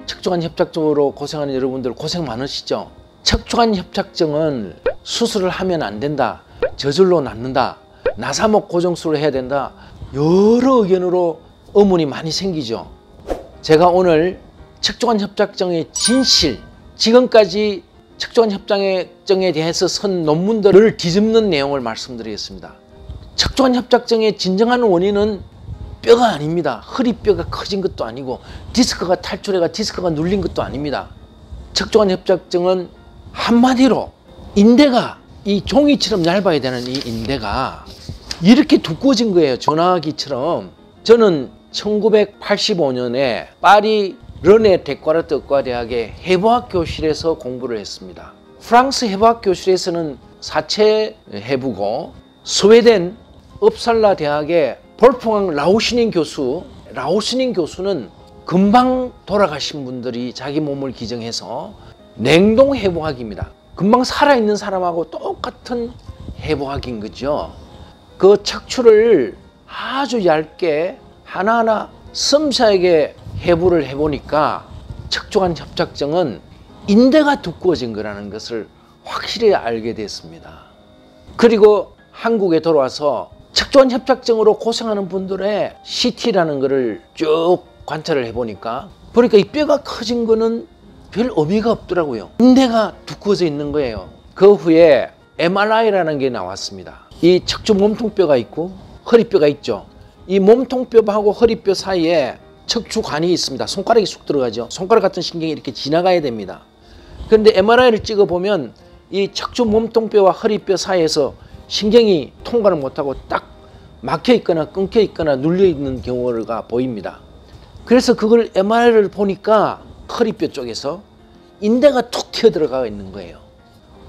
척추관 협착증으로 고생하는 여러분들 고생 많으시죠? 척추관 협착증은 수술을 하면 안 된다, 저절로 낫는다, 나사목 고정술을 해야 된다, 여러 의견으로 의문이 많이 생기죠. 제가 오늘 척추관 협착증의 진실, 지금까지 척추관 협착증에 대해서 쓴 논문들을 뒤집는 내용을 말씀드리겠습니다. 척추관 협착증의 진정한 원인은 뼈가 아닙니다. 허리뼈가 커진 것도 아니고 디스크가 탈출해가 디스크가 눌린 것도 아닙니다. 척추관 협착증은 한마디로 인대가, 이 종이처럼 얇아야 되는 이 인대가 이렇게 두꺼워진 거예요. 전화기처럼. 저는 1985년에 파리 르네 데카르트 의과대학의 해부학 교실에서 공부를 했습니다. 프랑스 해부학 교실에서는 사체 해부고, 스웨덴 uppsala 대학의 볼프강 라우시닌 교수는 금방 돌아가신 분들이 자기 몸을 기증해서 냉동 해부학입니다. 금방 살아있는 사람하고 똑같은 해부학인 거죠. 그 척추를 아주 얇게 하나하나 섬세하게 해부를 해보니까 척추관 협착증은 인대가 두꺼워진 거라는 것을 확실히 알게 됐습니다. 그리고 한국에 돌아와서 척추관 협착증으로 고생하는 분들의 CT라는 거를 쭉 관찰을 해보니까 이 뼈가 커진 거는 별 의미가 없더라고요. 인대가 두꺼워져 있는 거예요. 그 후에 MRI라는 게 나왔습니다. 이 척추 몸통뼈가 있고 허리뼈가 있죠. 이 몸통뼈하고 허리뼈 사이에 척추관이 있습니다. 손가락이 쑥 들어가죠. 손가락 같은 신경이 이렇게 지나가야 됩니다. 그런데 MRI를 찍어보면 이 척추 몸통뼈와 허리뼈 사이에서 신경이 통과를 못하고 딱 막혀 있거나 끊겨 있거나 눌려 있는 경우가 보입니다. 그래서 그걸 MRI를 보니까 허리뼈 쪽에서 인대가 툭 튀어 들어가 있는 거예요.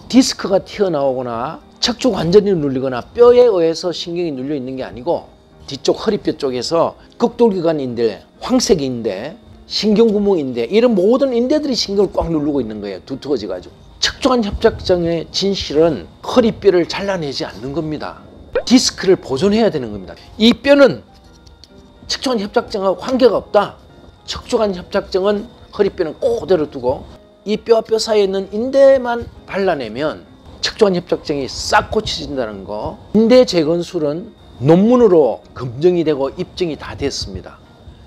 디스크가 튀어나오거나 척추 관절이 눌리거나 뼈에 의해서 신경이 눌려 있는 게 아니고 뒤쪽 허리뼈 쪽에서 극돌기관 인대, 황색 인대, 신경구멍 인대, 이런 모든 인대들이 신경을 꽉 누르고 있는 거예요. 두터워져 가지고. 척추관 협착증의 진실은 허리뼈를 잘라내지 않는 겁니다. 디스크를 보존해야 되는 겁니다. 이 뼈는 척추관 협착증하고 관계가 없다. 척추관 협착증은 허리뼈는 그대로 두고 이 뼈와 뼈 사이에 있는 인대만 발라내면 척추관 협착증이 싹 고쳐진다는 거. 인대 재건술은 논문으로 검증이 되고 입증이 다 됐습니다.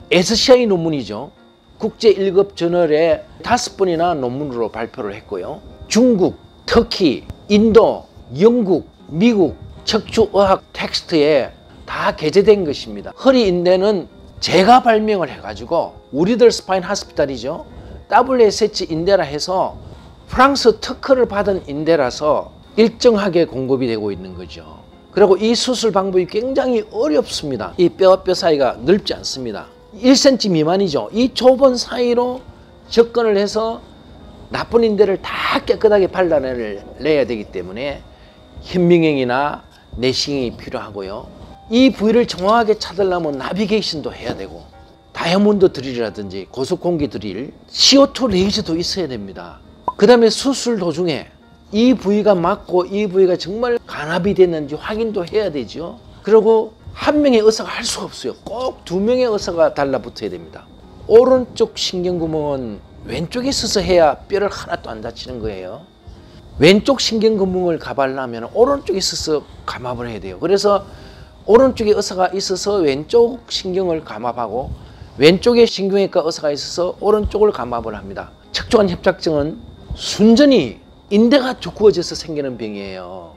SCI 논문이죠. 국제 1급 저널에 5번이나 논문으로 발표를 했고요. 중국, 터키, 인도, 영국, 미국 척추의학 텍스트에 다 게재된 것입니다. 허리 인대는 제가 발명을 해가지고 우리들 스파인 하스피탈이죠. WSH 인대라 해서 프랑스 특허를 받은 인대라서 일정하게 공급이 되고 있는 거죠. 그리고 이 수술 방법이 굉장히 어렵습니다. 이 뼈와 뼈 사이가 넓지 않습니다. 1cm 미만이죠. 이 좁은 사이로 접근을 해서 나쁜 인대를 다 깨끗하게 발라내야 되기 때문에 현미경이나 내시경이 필요하고요. 이 부위를 정확하게 찾으려면 나비게이션도 해야 되고, 다이아몬드 드릴이라든지 고속공기 드릴, CO2 레이저도 있어야 됩니다. 그 다음에 수술 도중에 이 부위가 맞고 이 부위가 정말 간합이 됐는지 확인도 해야 되죠. 그리고 한 명의 의사가 할 수가 없어요. 꼭 2명의 의사가 달라붙어야 됩니다. 오른쪽 신경구멍은 왼쪽에 있어서 해야 뼈를 하나도 안 다치는 거예요. 왼쪽 신경구멍을 감으려면 오른쪽에 있어서 감압을 해야 돼요. 그래서 오른쪽에 의사가 있어서 왼쪽 신경을 감압하고, 왼쪽에 신경외과 의사가 있어서 오른쪽을 감압을 합니다. 척추관 협착증은 순전히 인대가 두꺼워져서 생기는 병이에요.